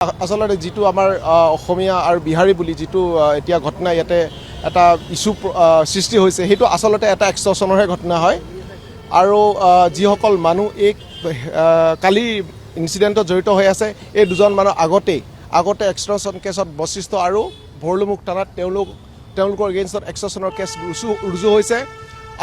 আচলতে যিটো আমাৰ অসমীয়া আৰু বিহাৰী বুলি যিটো এতিয়া ঘটনা ইয়াতে এটা ইছ্যু সৃষ্টি হৈছে সেইটো আচলতে এটা এক্সটৰ্চনৰহে ঘটনা হয় আৰু যিসকল মানুহ এই কালি ইনচিডেণ্টত জড়িত হৈ আছে এই দুজন মানুহ আগতে এক্সটৰ্চন কেছত বশিষ্ঠ আৰু ভৰলুমুখ থানাত তেওঁলোকৰ এগেইনষ্টত এক্সটৰ্চনৰ কেছ ৰুজু হৈছে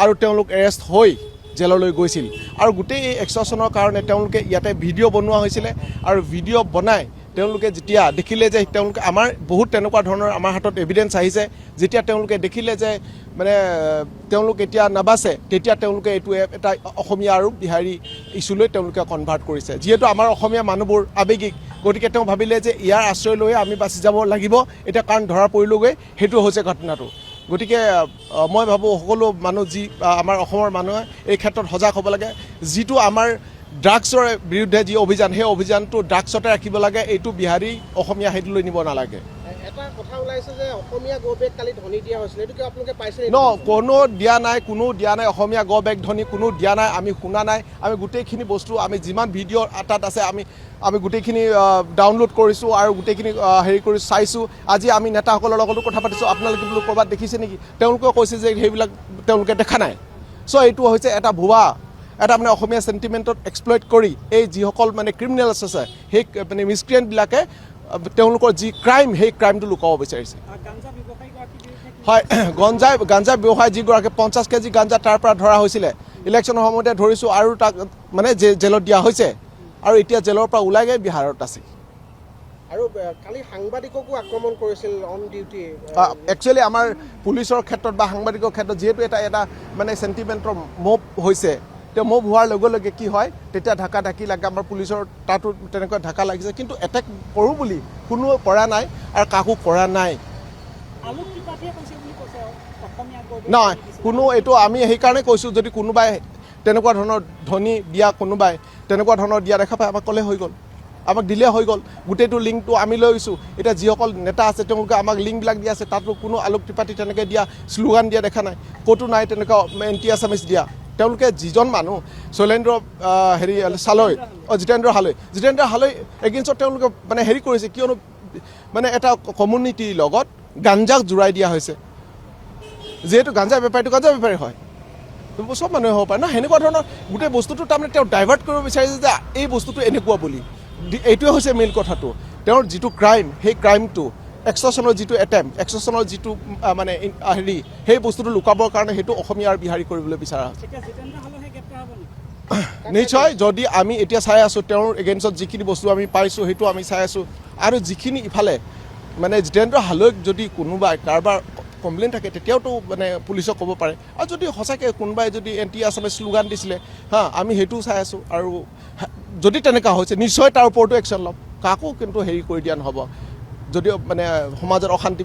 আৰু তেওঁলোক এৰেষ্ট হৈ জেললৈ গৈছিল আৰু গোটেই এই এক্সটৰ্চনৰ কাৰণে তেওঁলোকে ইয়াতে ভিডিঅ' বনোৱা হৈছিলে আৰু ভিডিঅ' বনাই তেওঁলোকে যেতিয়া দেখিলে যে তেওঁলোকে আমাৰ বহুত তেনেকুৱা ধৰণৰ আমাৰ হাতত এভিডেন্স আহিছে যেতিয়া তেওঁলোকে দেখিলে যে মানে তেওঁলোক এতিয়া নাবাছে তেতিয়া তেওঁলোকে এইটো এটা অসমীয়া আৰু বিহাৰী ইছ্যুলৈ তেওঁলোকে কনভাৰ্ট কৰিছে যিহেতু আমাৰ অসমীয়া মানুহবোৰ আৱেগিক গতিকে তেওঁ ভাবিলে যে ইয়াৰ আশ্ৰয় লৈ আমি বাচি যাব লাগিব এতিয়া কাৰণ ধৰা পৰিলোগৈ সেইটো হৈছে ঘটনাটো গতিকে মই ভাবোঁ সকলো মানুহ যি আমাৰ অসমৰ মানুহে এই ক্ষেত্ৰত সজাগ হ'ব লাগে যিটো আমাৰ ড্ৰাগছৰ বিৰুদ্ধে যি অভিযান সেই অভিযানটো ড্ৰাগছতে ৰাখিব লাগে এইটো বিহাৰী অসমীয়া সেইটোলৈ নিব নালাগে এটা কথা ওলাইছে যে অসমীয়া গো বেগ কালি ধনী দিয়া হৈছিল এইটো কি আপোনালোকে পাইছে কোনো দিয়া নাই অসমীয়া গো বেগ ধনী কোনো দিয়া নাই আমি শুনা নাই আমি গোটেইখিনি বস্তু আমি যিমান ভিডিঅ' তাত আছে আমি গোটেইখিনি ডাউনলোড কৰিছোঁ আৰু গোটেইখিনি হেৰি কৰি চাইছোঁ আজি আমি নেতাসকলৰ লগতো কথা পাতিছোঁ আপোনালোকে বোলো ক'ৰবাত দেখিছে নেকি তেওঁলোকেও কৈছে যে সেইবিলাক তেওঁলোকে দেখা নাই চ' এইটো হৈছে এটা ভুৱা এটা মানে অসমীয়া চেণ্টিমেণ্টত এক্সপ্লইট কৰি এই যিসকল মানে ক্ৰিমিনেলছ আছে সেই মানে মিছক্ৰিয়েণ্টবিলাকে তেওঁলোকৰ যি ক্ৰাইম সেই ক্ৰাইমটো লুকাব বিচাৰিছে হয় গাঞ্জা ব্যৱসায় যিগৰাকী 50 কেজি গাঞ্জা তাৰ পৰা ধৰা হৈছিলে ইলেকশ্যনৰ সময়তে ধৰিছোঁ আৰু তাক মানে জেলত দিয়া হৈছে আৰু এতিয়া জেলৰ পৰা ওলাই গৈ বিহাৰত আছে আৰু কালি সাংবাদিককো আক্ৰমণ কৰিছিল অন ডিউটি একচুৱেলি আমাৰ পুলিচৰ ক্ষেত্ৰত বা সাংবাদিকৰ ক্ষেত্ৰত যিহেতু এটা মানে চেণ্টিমেণ্টৰ মুভ হৈছে তেওঁ মুভ হোৱাৰ লগে লগে কি হয় তেতিয়া ঢাকা ঢাকি লাগে আমাৰ পুলিচৰ তাতো তেনেকুৱা ঢাকা লাগিছে কিন্তু এটেক কৰোঁ বুলি কোনো কৰা নাই আৰু কাকো কৰা নাই নাই কোনো এইটো আমি সেইকাৰণে কৈছোঁ যদি কোনোবাই তেনেকুৱা ধৰণৰ ধনী দিয়া কোনোবাই তেনেকুৱা ধৰণৰ দিয়া দেখা পায় আমাক ক'লে হৈ গ'ল আমাক দিলে হৈ গ'ল গোটেইটো লিংকটো আমি লৈ গৈছোঁ এতিয়া যিসকল নেতা আছে তেওঁলোকে আমাক লিংকবিলাক দিয়া আছে তাতো কোনো আলোক ত্ৰিপাঠী তেনেকৈ দিয়া শ্লোগান দিয়া দেখা নাই ক'তো নাই তেনেকুৱা এণ্টি আছামিজ দিয়া তেওঁলোকে যিজন মানুহ শৈলেন্দ্ৰ জিতেন্দ্ৰ হালৈ এগেইনষ্টত তেওঁলোকে মানে হেৰি কৰিছে কিয়নো মানে এটা কমিউনিটিৰ লগত গাঞ্জাক জোৰাই দিয়া হৈছে যিহেতু গাঞ্জা বেপাৰী হয় চব মানুহে হ'ব পাৰে ন সেনেকুৱা ধৰণৰ গোটেই বস্তুটো তাৰমানে তেওঁ ডাইভাৰ্ট কৰিব বিচাৰিছে যে এই বস্তুটো এনেকুৱা বুলি এইটোৱে হৈছে মেইন কথাটো তেওঁৰ যিটো ক্ৰাইম সেই ক্ৰাইমটো এক্সটৰ্চনৰ যিটো এটেম্প এক্সটৰ্চনৰ যিটো মানে হেৰি সেই বস্তুটো লুকাবৰ কাৰণে সেইটো অসমীয়া আৰু বিহাৰী কৰিবলৈ বিচৰা নিশ্চয় যদি আমি এতিয়া চাই আছোঁ তেওঁৰ এগেইনষ্টত যিখিনি বস্তু আমি পাইছোঁ সেইটো আমি চাই আছোঁ আৰু যিখিনি ইফালে মানে জিতেন্দ্ৰ হালৈক যদি কোনোবাই কাৰোবাৰ কমপ্লেইন থাকে তেতিয়াওতো মানে পুলিচক ক'ব পাৰে আৰু যদি সঁচাকৈ কোনোবাই যদি এণ্টি আছামিজ শ্লোগান দিছিলে আমি সেইটোও চাই আছোঁ আৰু যদি তেনেকুৱা হৈছে নিশ্চয় তাৰ ওপৰতো একশ্যন ল'ম কাকো কিন্তু হেৰি কৰি দিয়া নহ'ব যদিও মানে সমাজত অশান্তি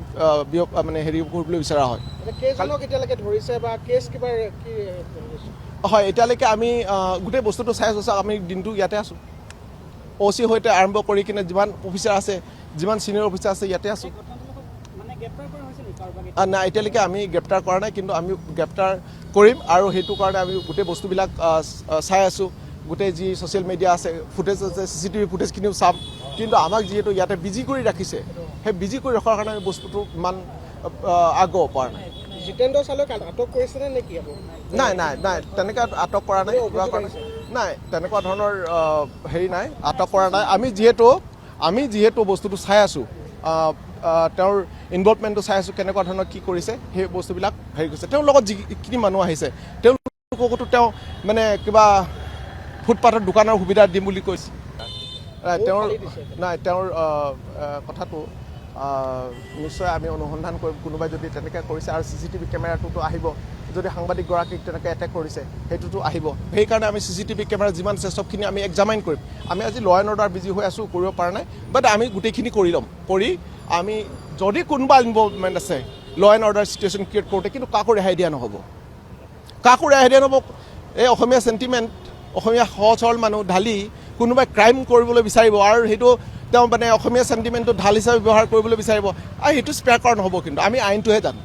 মানে হেৰি কৰিবলৈ বিচৰা হয় হয় এতিয়ালৈকে আমি গোটেই বস্তুটো চাই আছোঁ আমি দিনটো ইয়াতে আছোঁ OC সৈতে আৰম্ভ কৰি কিনে যিমান অফিচাৰ আছে যিমান ছিনিয়ৰ অফিচাৰ আছে ইয়াতে আছোঁ নাই এতিয়ালৈকে আমি গ্ৰেপ্তাৰ কৰা নাই কিন্তু আমি গ্ৰেপ্তাৰ কৰিম আৰু সেইটো কাৰণে আমি গোটেই বস্তুবিলাক চাই আছোঁ গোটেই যি ছ'চিয়েল মিডিয়া আছে ফুটেজ আছে CCTV ফুটেজখিনিও চাম কিন্তু আমাক যিহেতু ইয়াতে বিজি কৰি ৰাখিছে সেই বিজি কৰি ৰখাৰ কাৰণে আমি বস্তুটো ইমান আগুৱাব পৰা নাই জিতেন্দ্ৰ চালক আটক কৰিছেনে নে কি নাই তেনেকৈ আটক কৰা নাই নাই তেনেকুৱা ধৰণৰ হেৰি নাই আটক কৰা নাই আমি যিহেতু বস্তুটো চাই আছোঁ তেওঁৰ ইনভলভমেণ্টটো চাই আছোঁ কেনেকুৱা ধৰণৰ কি কৰিছে সেই বস্তুবিলাক হেৰি কৰিছে তেওঁৰ লগত যিখিনি মানুহ আহিছে তেওঁলোককতো তেওঁ মানে কিবা ফুটপাথৰ দোকানৰ সুবিধা দিম বুলি কৈছে তেওঁৰ কথাটো নিশ্চয় আমি অনুসন্ধান কৰিম কোনোবাই যদি তেনেকৈ কৰিছে আৰু CCTV কেমেৰাটোতো আহিব যদি সাংবাদিকগৰাকীক তেনেকৈ এটেক কৰিছে সেইটোতো আহিব সেইকাৰণে আমি CCTV কেমেৰা যিমান আছে চবখিনি আমি এক্সামাইন কৰিম আমি আজি ল' এণ্ড অৰ্ডাৰ বিজি হৈ আছোঁ কৰিব পৰা নাই বাট আমি গোটেইখিনি কৰি ল'ম কৰি আমি যদি কোনোবা ইনভলভমেণ্ট আছে ল' এণ্ড অৰ্ডাৰ চিটুৱেশ্যন ক্ৰিয়েট কৰোঁতে কিন্তু কাকো ৰেহাই দিয়া নহ'ব এই অসমীয়া চেণ্টিমেণ্ট অসমীয়া সহজ সৰল মানুহ ঢালি কোনোবাই ক্ৰাইম কৰিবলৈ বিচাৰিব আৰু সেইটো তেওঁ মানে অসমীয়া চেণ্টিমেণ্টটো ঢাল হিচাপে ব্যৱহাৰ কৰিবলৈ বিচাৰিব আৰু সেইটো স্পেয়াৰ কৰা নহ'ব কিন্তু আমি আইনটোহে জানো